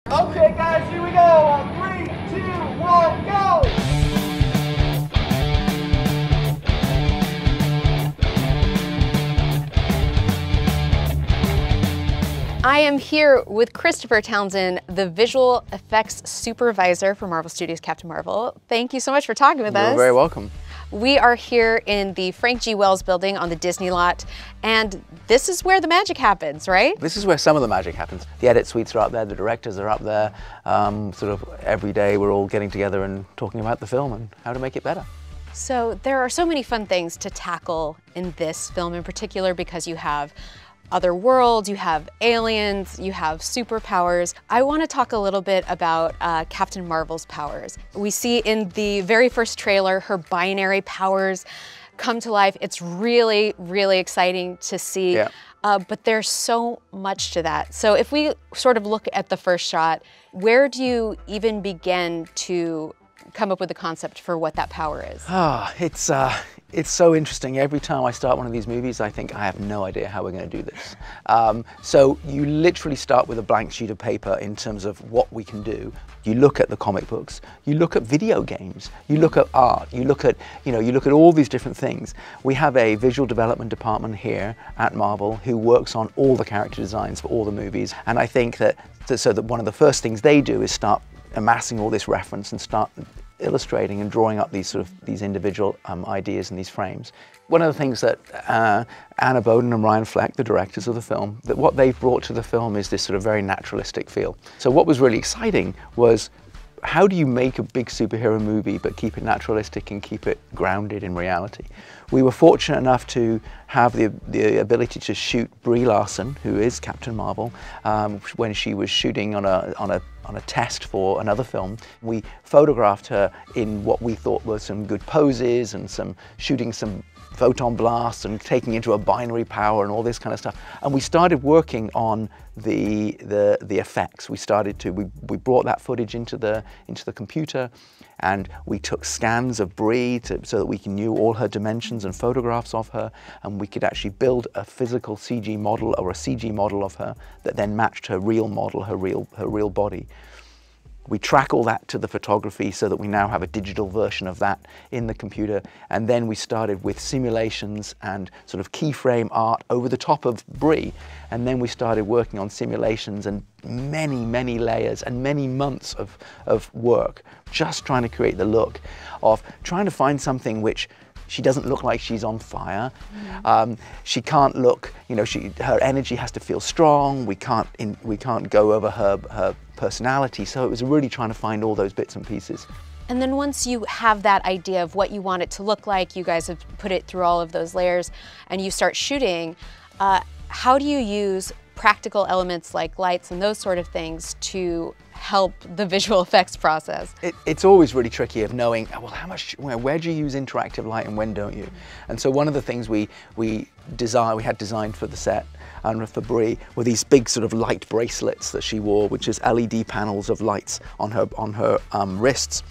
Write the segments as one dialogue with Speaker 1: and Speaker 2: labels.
Speaker 1: Okay, guys, here we go. On 3, 2, 1, go!
Speaker 2: I am here with Christopher Townsend, the visual effects supervisor for Marvel Studios Captain Marvel. Thank you so much for talking with us.
Speaker 3: You're very welcome.
Speaker 2: We are here in the Frank G. Wells building on the Disney lot, and this is where the magic happens, right?
Speaker 3: This is where some of the magic happens. The edit suites are up there, the directors are up there. Sort of every day we're all getting together and talking about the film and how to make it better.
Speaker 2: So there are so many fun things to tackle in this film in particular because you have other worlds, you have aliens, you have superpowers. I want to talk a little bit about Captain Marvel's powers. We see in the very first trailer her binary powers come to life. It's really, really exciting to see,
Speaker 3: yeah.
Speaker 2: But there's so much to that. So if we sort of look at the first shot, where do you even begin to come up with the concept for what that power is?
Speaker 3: It's so interesting. Every time I start one of these movies, I think I have no idea how we're going to do this. So you literally start with a blank sheet of paper in terms of what we can do. You look at the comic books, you look at video games, you look at art, you look at all these different things. We have a visual development department here at Marvel who works on all the character designs for all the movies. And I think that one of the first things they do is start amassing all this reference and start illustrating and drawing up these individual ideas and these frames. One of the things that Anna Boden and Ryan Fleck, the directors of the film, that what they've brought to the film is this sort of very naturalistic feel. So what was really exciting was, how do you make a big superhero movie but keep it naturalistic and keep it grounded in reality? We were fortunate enough to have the ability to shoot Brie Larson, who is Captain Marvel, when she was shooting on a test for another film. We photographed her in what we thought were some good poses and shooting some photon blasts and taking into a binary power and all this kind of stuff. And we started working on the effects. We brought that footage into the computer, and we took scans of Brie so that we knew all her dimensions and photographs of her, and we could actually build a physical CG model or a CG model of her that then matched her real model, her real body. We track all that to the photography so that we now have a digital version of that in the computer. And then we started with simulations and sort of keyframe art over the top of Brie. And then we started working on simulations and many, many layers and many months of work, just trying to create the look of trying to find something which she doesn't look like she's on fire. She can't look, her energy has to feel strong. We can't go over her personality. So it was really trying to find all those bits and pieces.
Speaker 2: And then once you have that idea of what you want it to look like, you guys have put it through all of those layers, and you start shooting, how do you use practical elements like lights and those sort of things to help the visual effects process?
Speaker 3: It's always really tricky of knowing, well, where do you use interactive light and when don't you? And so one of the things we had designed for the set and for Brie were these big sort of light bracelets that she wore, which is LED panels of lights on her wrists.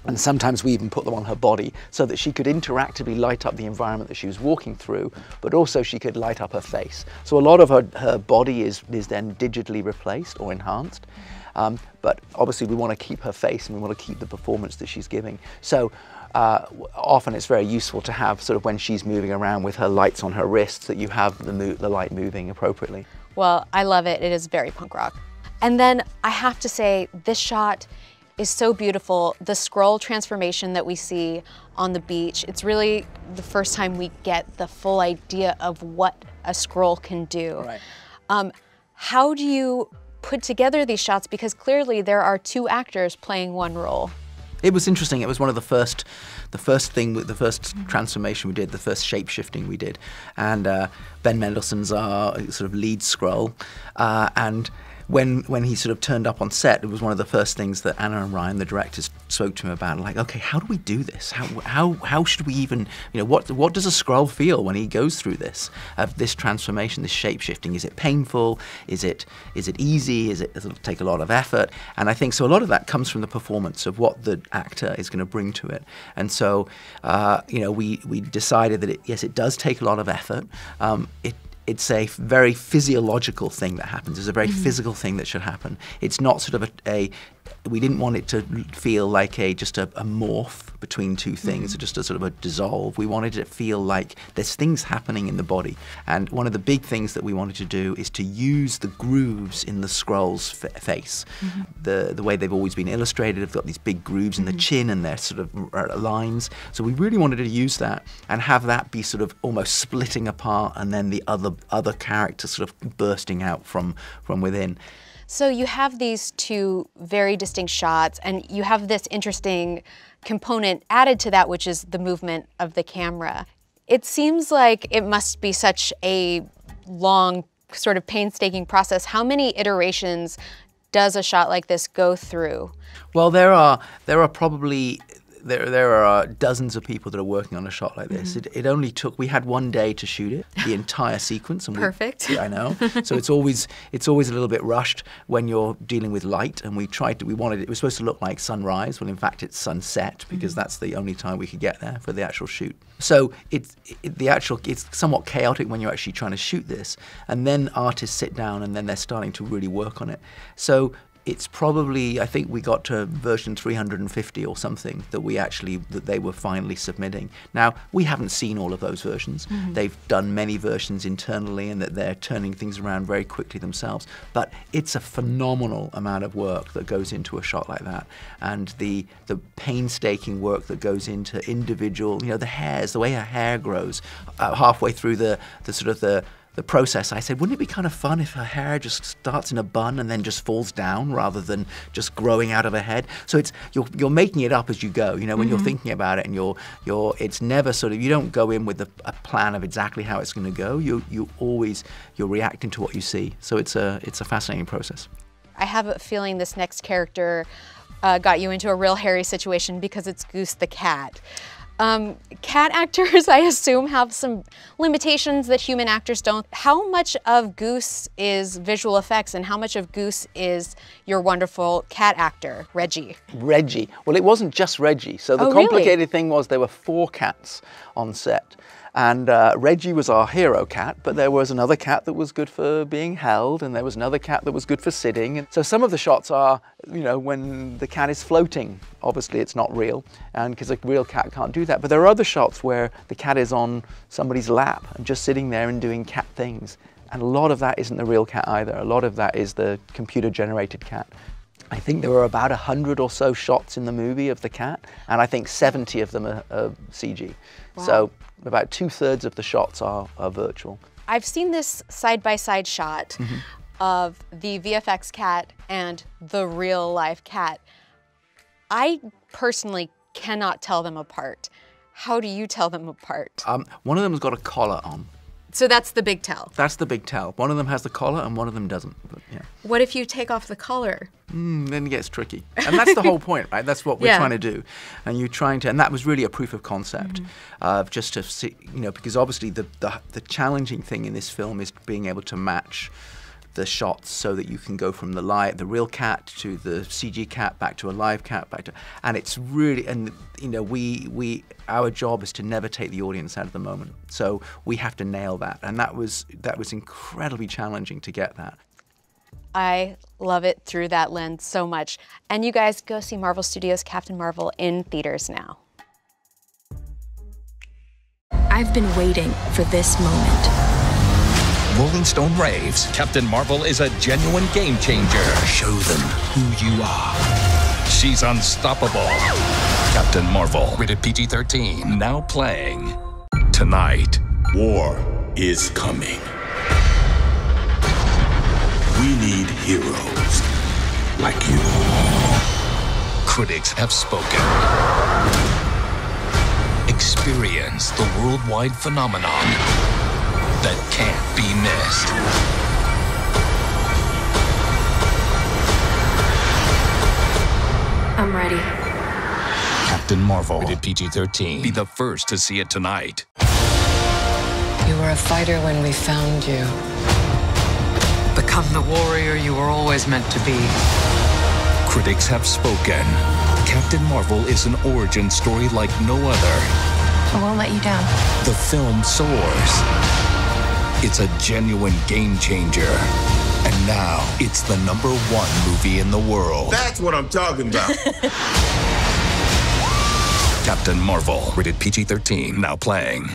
Speaker 3: And sometimes we even put them on her body so that she could interactively light up the environment that she was walking through, but also she could light up her face. So a lot of her body is then digitally replaced or enhanced. But obviously we want to keep her face and we want to keep the performance that she's giving. So often it's very useful to have sort of when she's moving around with her lights on her wrists that you have the light moving appropriately.
Speaker 2: Well, I love it. It is very punk rock. And then I have to say, this shot is so beautiful. The scroll transformation that we see on the beach, it's really the first time we get the full idea of what a scroll can do.
Speaker 3: Right.
Speaker 2: How do you put together these shots? Because clearly there are two actors playing one role.
Speaker 3: It was interesting. It was one of the first transformation we did, the first shape-shifting we did. And Ben Mendelsohn's our sort of lead scroll. And when he sort of turned up on set, it was one of the first things that Anna and Ryan, the directors, spoke to him about. Like, okay, how do we do this? How should we even, what does a Skrull feel when he goes through this transformation, this shape shifting? Is it painful? Is it easy? Does it take a lot of effort? And I think so. A lot of that comes from the performance of what the actor is going to bring to it. And so, we decided that yes, it does take a lot of effort. it's a very physiological thing that happens. It's a very physical thing that should happen. It's not sort of we didn't want it to feel like just a morph between two things, or just a sort of a dissolve. We wanted it to feel like there's things happening in the body. And one of the big things that we wanted to do is to use the grooves in the Skrull's face. The way they've always been illustrated, they've got these big grooves in the chin and their sort of lines. So we really wanted to use that and have that be sort of almost splitting apart, and then the other character sort of bursting out from within.
Speaker 2: So you have these two very distinct shots, and you have this interesting component added to that, which is the movement of the camera. It seems like it must be such a long, sort of painstaking process. How many iterations does a shot like this go through? Well,
Speaker 3: there are probably there are dozens of people that are working on a shot like this. It only took, we had one day to shoot it, the entire sequence. And
Speaker 2: Perfect.
Speaker 3: I know. So it's always a little bit rushed when you're dealing with light. And we wanted it was supposed to look like sunrise. Well, in fact, it's sunset, because that's the only time we could get there for the actual shoot. So it's somewhat chaotic when you're actually trying to shoot this. And then artists sit down and then they're starting to really work on it. So it's probably, I think we got to version 350 or something that they were finally submitting. Now, we haven't seen all of those versions. They've done many versions internally, and that they're turning things around very quickly themselves. But it's a phenomenal amount of work that goes into a shot like that. And the painstaking work that goes into individual, the hairs, the way her hair grows, halfway through the process, I said, wouldn't it be kind of fun if her hair just starts in a bun and then just falls down rather than just growing out of her head? So you're making it up as you go, when you're thinking about it, and it's never sort of, you don't go in with a plan of exactly how it's going to go. You're reacting to what you see. So it's a fascinating process.
Speaker 2: I have a feeling this next character got you into a real hairy situation, because it's Goose the cat. Cat actors, I assume, have some limitations that human actors don't. How much of Goose is visual effects, and how much of Goose is your wonderful cat actor, Reggie?
Speaker 3: Reggie. Well, it wasn't just Reggie. So the complicated thing was there were 4 cats on set. And Reggie was our hero cat, but there was another cat that was good for being held, and there was another cat that was good for sitting. And so some of the shots are, when the cat is floating. Obviously it's not real, and because a real cat can't do that. But there are other shots where the cat is on somebody's lap and just sitting there and doing cat things. And a lot of that isn't the real cat either. A lot of that is the computer-generated cat. I think there were about 100 or so shots in the movie of the cat, and I think 70 of them are CG. Wow. So about 2/3 of the shots are virtual.
Speaker 2: I've seen this side-by-side shot of the VFX cat and the real-life cat. I personally cannot tell them apart. How do you tell them apart?
Speaker 3: One of them's got a collar on.
Speaker 2: So that's the big tell?
Speaker 3: That's the big tell. One of them has the collar and one of them doesn't. But, yeah.
Speaker 2: What if you take off the collar?
Speaker 3: Then it gets tricky. And that's the whole point, right? That's what we're trying to do. And you're trying to, and that was really a proof of concept, just to see, because obviously the challenging thing in this film is being able to match the shots so that you can go from the real cat to the CG cat, back to a live cat, and it's really, and our job is to never take the audience out of the moment. So we have to nail that, and that was incredibly challenging to get that.
Speaker 2: I love it through that lens so much. And you guys go see Marvel Studios' Captain Marvel in theaters now.
Speaker 4: I've been waiting for this moment.
Speaker 5: Rolling Stone raves, Captain Marvel is a genuine game changer. Show them who you are. She's unstoppable. Captain Marvel, rated PG-13, now playing tonight.
Speaker 6: War is coming. We need heroes like you.
Speaker 5: Critics have spoken. Experience the worldwide phenomenon that can't be missed.
Speaker 4: I'm ready.
Speaker 5: Captain Marvel, rated PG-13. Be the first to see it tonight.
Speaker 7: You were a fighter when we found you.
Speaker 8: Become the warrior you were always meant to be.
Speaker 5: Critics have spoken. Captain Marvel is an origin story like no other.
Speaker 4: I won't let you down.
Speaker 5: The film soars. It's a genuine game changer. And now, it's the #1 movie in the world.
Speaker 6: That's what I'm talking about.
Speaker 5: Captain Marvel, rated PG-13, now playing.